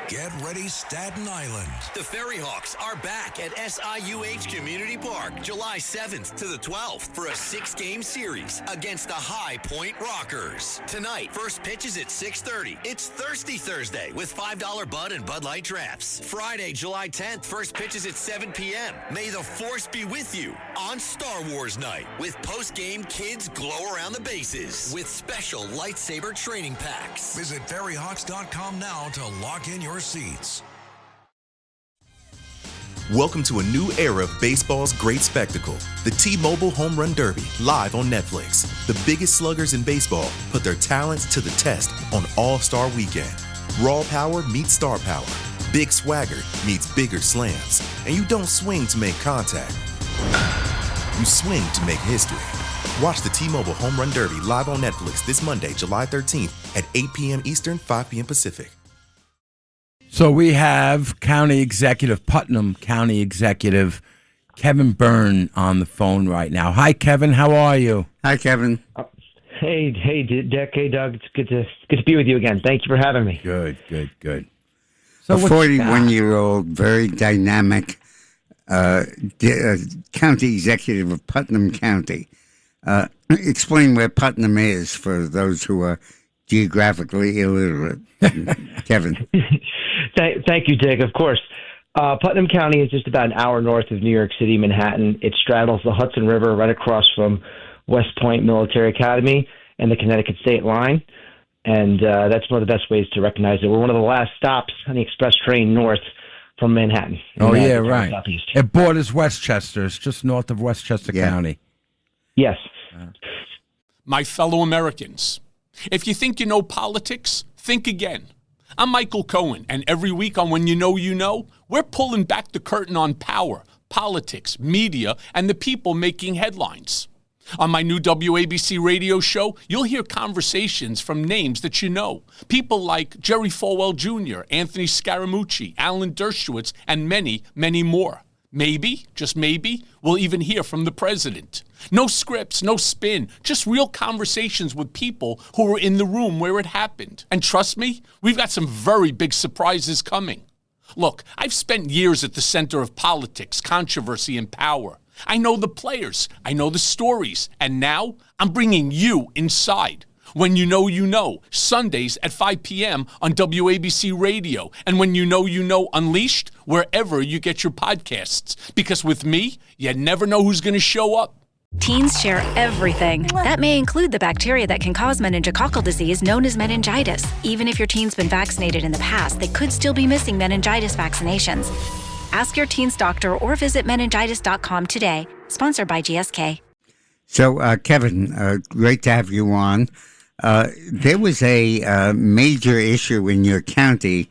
Get ready, Staten Island. The Ferry Hawks are back at SIUH Community Park July 7th to the 12th for a 6-game series against the High Point Rockers. Tonight, first pitch is at 6:30. It's Thirsty Thursday with $5 Bud and Bud Light drafts. Friday, July 10th, first pitch is at 7 p.m. May the Force be with you on Star Wars Night with post-game kids glow around the bases with special lightsaber training packs. Visit ferryhawks.com now to lock in your seats. Welcome to a new era of baseball's great spectacle, the T-Mobile Home Run Derby, live on Netflix. The biggest sluggers in baseball put their talents to the test on All-Star Weekend. Raw power meets star power. Big swagger meets bigger slams. And you don't swing to make contact. You swing to make history. Watch the T-Mobile Home Run Derby live on Netflix this Monday, July 13th at 8 p.m. Eastern, 5 p.m. Pacific. So we have Putnam County Executive Kevin Byrne on the phone right now. Hi, Kevin. How are you? Hi, Kevin. Hey, Dick. Hey, Doug. It's good to be with you again. Thank you for having me. Good. So a 41-year-old, very dynamic county executive of Putnam County. Explain where Putnam is for those who are geographically illiterate. Kevin. Thank you, Dick. Of course. Putnam County is just about an hour north of New York City, Manhattan. It straddles the Hudson River right across from West Point Military Academy and the Connecticut state line. And that's one of the best ways to recognize it. We're one of the last stops on the express train north from Manhattan. Oh, yeah, right. Southeast. It borders Westchester. It's just north of Westchester County. Yes. My fellow Americans, if you think you know politics, think again. I'm Michael Cohen, and every week on When You Know, we're pulling back the curtain on power, politics, media, and the people making headlines. On my new WABC radio show, you'll hear conversations from names that you know. People like Jerry Falwell Jr., Anthony Scaramucci, Alan Dershowitz, and many, many more. Maybe, just maybe, we'll even hear from the president. No scripts, no spin, just real conversations with people who were in the room where it happened. And trust me, we've got some very big surprises coming. Look, I've spent years at the center of politics, controversy, and power. I know the players, I know the stories, and now I'm bringing you inside. When You Know, Sundays at 5 p.m. on WABC Radio. And When You Know Unleashed, wherever you get your podcasts. Because with me, you never know who's going to show up. Teens share everything. That may include the bacteria that can cause meningococcal disease known as meningitis. Even if your teen's been vaccinated in the past, they could still be missing meningitis vaccinations. Ask your teen's doctor or visit meningitis.com today. Sponsored by GSK. So, Kevin, great to have you on. There was a major issue in your county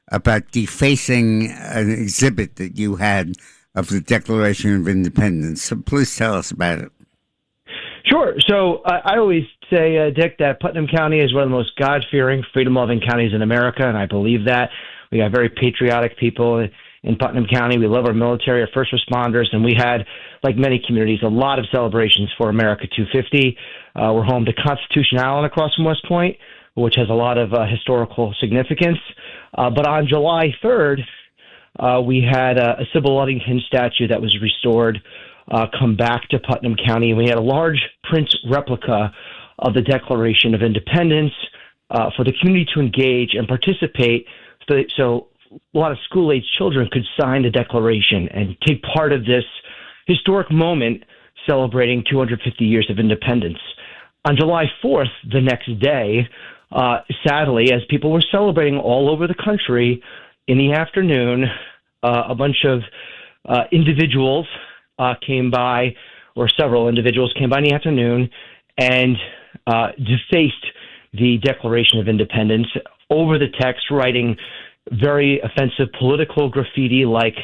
about defacing an exhibit that you had of the Declaration of Independence. So please tell us about it. Sure. So I always say, Dick, that Putnam County is one of the most God-fearing, freedom-loving counties in America, and I believe that. We have very patriotic people in Putnam County. We love our military, our first responders, and we had, like many communities, a lot of celebrations for America 250. We're home to Constitution Island across from West Point, which has a lot of historical significance. But on July 3rd, we had a Sybil Ludington statue that was restored come back to Putnam County. And we had a large print replica of the Declaration of Independence for the community to engage and participate so a lot of school-age children could sign the Declaration and take part of this historic moment celebrating 250 years of independence. On July 4th, the next day, sadly, as people were celebrating all over the country, in the afternoon, a bunch of individuals came by, or several individuals came by in the afternoon and defaced the Declaration of Independence over the text, writing very offensive political graffiti like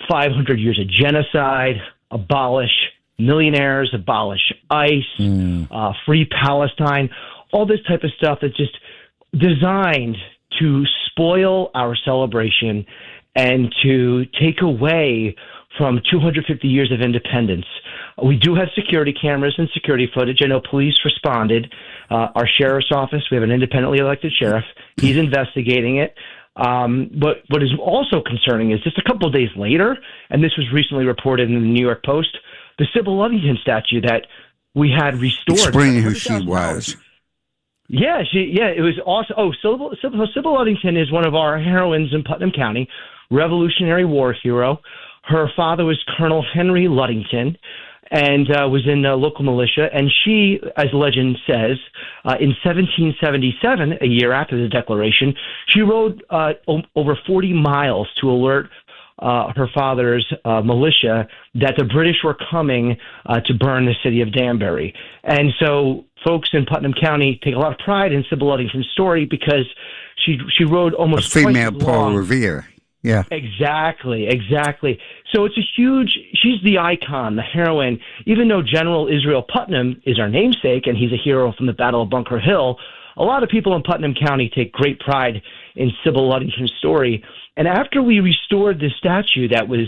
500 years of genocide, abolish millionaires, abolish ICE, free Palestine, all this type of stuff that's just designed to spoil our celebration and to take away from 250 years of independence. We do have security cameras and security footage. I know police responded. Our sheriff's office, we have an independently elected sheriff. He's investigating it. But what is also concerning is just a couple of days later, and this was recently reported in the New York Post, the Sybil Ludington statue that we had restored. Explain who she was. Yeah, it was awesome. Oh, Sybil Ludington is one of our heroines in Putnam County, Revolutionary War hero. Her father was Colonel Henry Ludington, and was in the local militia. And she, as legend says, in 1777, a year after the Declaration, she rode over 40 miles to alert her father's militia that the British were coming to burn the city of Danbury. And so folks in Putnam County take a lot of pride in Sybil Ludington's story because she rode almost a female twice as Paul long. Revere. Yeah. Exactly. So it's she's the icon, the heroine. Even though General Israel Putnam is our namesake and he's a hero from the Battle of Bunker Hill, a lot of people in Putnam County take great pride in Sybil Ludington's story. And after we restored this statue that was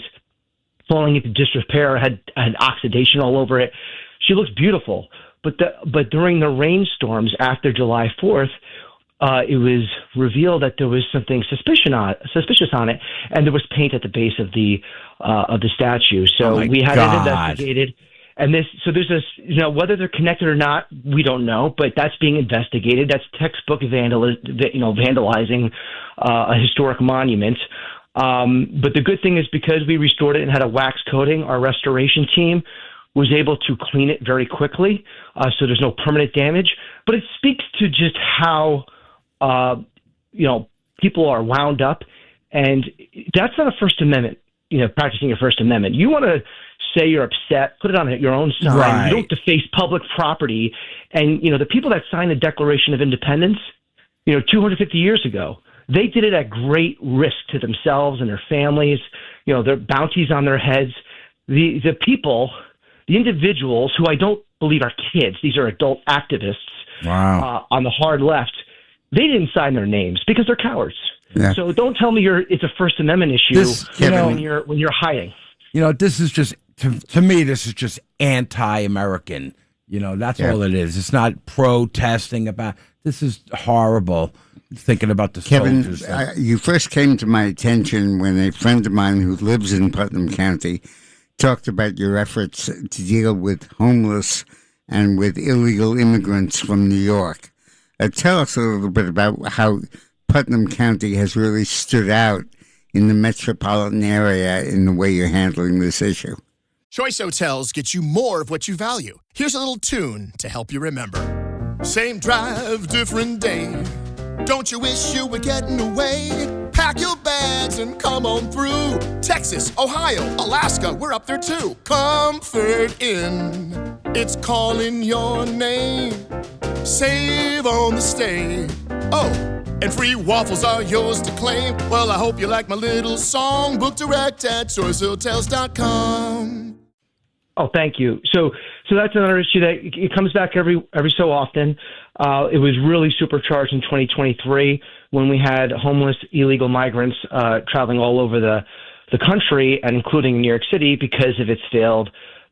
falling into disrepair, had oxidation all over it, she looks beautiful. But during the rainstorms after July 4th, it was revealed that there was something suspicious on it, and there was paint at the base of the statue. So we had it investigated, and there's this, whether they're connected or not, we don't know, but that's being investigated. That's textbook vandalizing a historic monument. But the good thing is because we restored it and had a wax coating, our restoration team was able to clean it very quickly, so there's no permanent damage. But it speaks to just how people are wound up, and that's not a First Amendment, practicing your First Amendment. You want to say you're upset, put it on your own sign. Right. You don't deface public property. And, the people that signed the Declaration of Independence, 250 years ago, they did it at great risk to themselves and their families, their bounties on their heads. The people, the individuals who I don't believe are kids, these are adult activists on the hard left, they didn't sign their names because they're cowards. Yeah. So don't tell me it's a First Amendment issue when you're hiding. This is just to me. This is just anti-American. That's all it is. It's not protesting about. This is horrible. Thinking about the Kevin, soldiers. You first came to my attention when a friend of mine who lives in Putnam County talked about your efforts to deal with homeless and with illegal immigrants from New York. Tell us a little bit about how Putnam County has really stood out in the metropolitan area in the way you're handling this issue. Choice Hotels get you more of what you value. Here's a little tune to help you remember. Same drive, different day. Don't you wish you were getting away? Pack your bags and come on through. Texas, Ohio, Alaska, we're up there too. Comfort Inn, it's calling your name. Save on the stay. Oh, and free waffles are yours to claim. Well, I hope you like my little song. Book direct at choicehotels.com. Oh, thank you. So that's another issue that it comes back every so often. It was really supercharged in 2023 when we had homeless illegal migrants traveling all over the country, and including New York City, because of its failed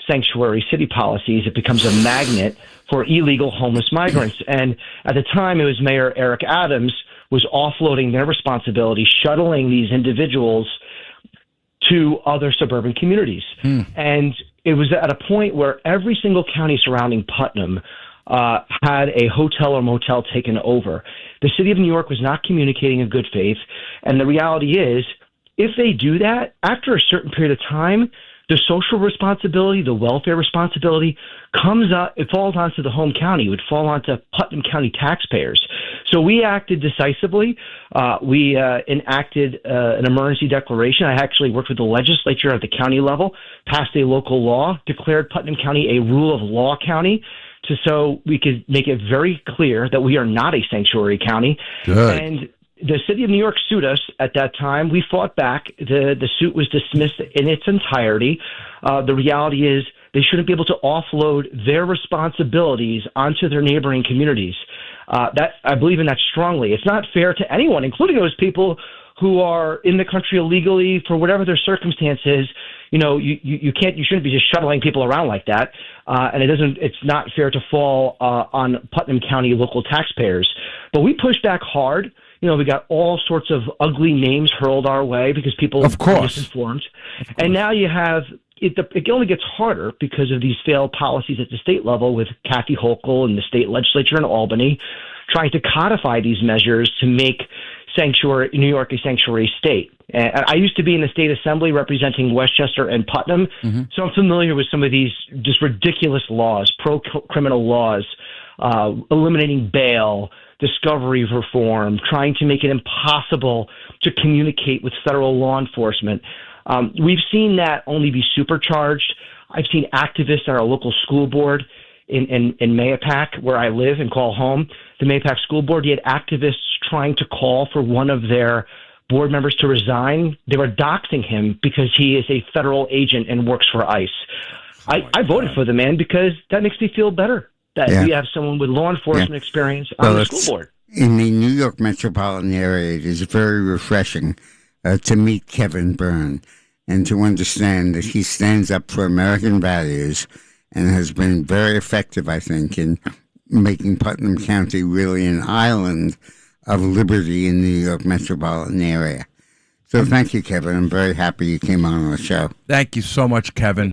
sanctuary city policies. It becomes a magnet for illegal homeless migrants. And at the time, it was Mayor Eric Adams was offloading their responsibility, shuttling these individuals to other suburban communities. And it was at a point where every single county surrounding Putnam had a hotel or motel taken over. The city of New York was not communicating in good faith. And the reality is, if they do that, after a certain period of time, the social responsibility, the welfare responsibility comes up, it falls onto the home county. It would fall onto Putnam County taxpayers. So we acted decisively. We enacted an emergency declaration. I actually worked with the legislature at the county level, passed a local law, declared Putnam County a rule of law county, so we could make it very clear that we are not a sanctuary county. Good. And the city of New York sued us at that time. We fought back. The suit was dismissed in its entirety. The reality is they shouldn't be able to offload their responsibilities onto their neighboring communities. That I believe in that strongly. It's not fair to anyone, including those people who are in the country illegally for whatever their circumstances. You shouldn't be just shuttling people around like that. And it's not fair to fall on Putnam County local taxpayers. But we pushed back hard. we got all sorts of ugly names hurled our way because people Of are course. misinformed. And now you have it only gets harder because of these failed policies at the state level with Kathy Hochul and the state legislature in Albany trying to codify these measures to make New York a sanctuary state. And I used to be in the state assembly representing Westchester and Putnam, so I'm familiar with some of these just ridiculous laws, pro-criminal laws, eliminating bail, discovery reform, trying to make it impossible to communicate with federal law enforcement. We've seen that only be supercharged. I've seen activists at our local school board in Mayapack, where I live and call home, the Mayapack School Board. You had activists trying to call for one of their board members to resign. They were doxing him because he is a federal agent and works for ICE. I voted for the man because that makes me feel better that we have someone with law enforcement experience on the school board. In the New York metropolitan area, it is very refreshing to meet Kevin Byrne and to understand that he stands up for American values and has been very effective, I think, in making Putnam County really an island of liberty in the New York metropolitan area. So thank you, Kevin. I'm very happy you came on the show. Thank you so much, Kevin.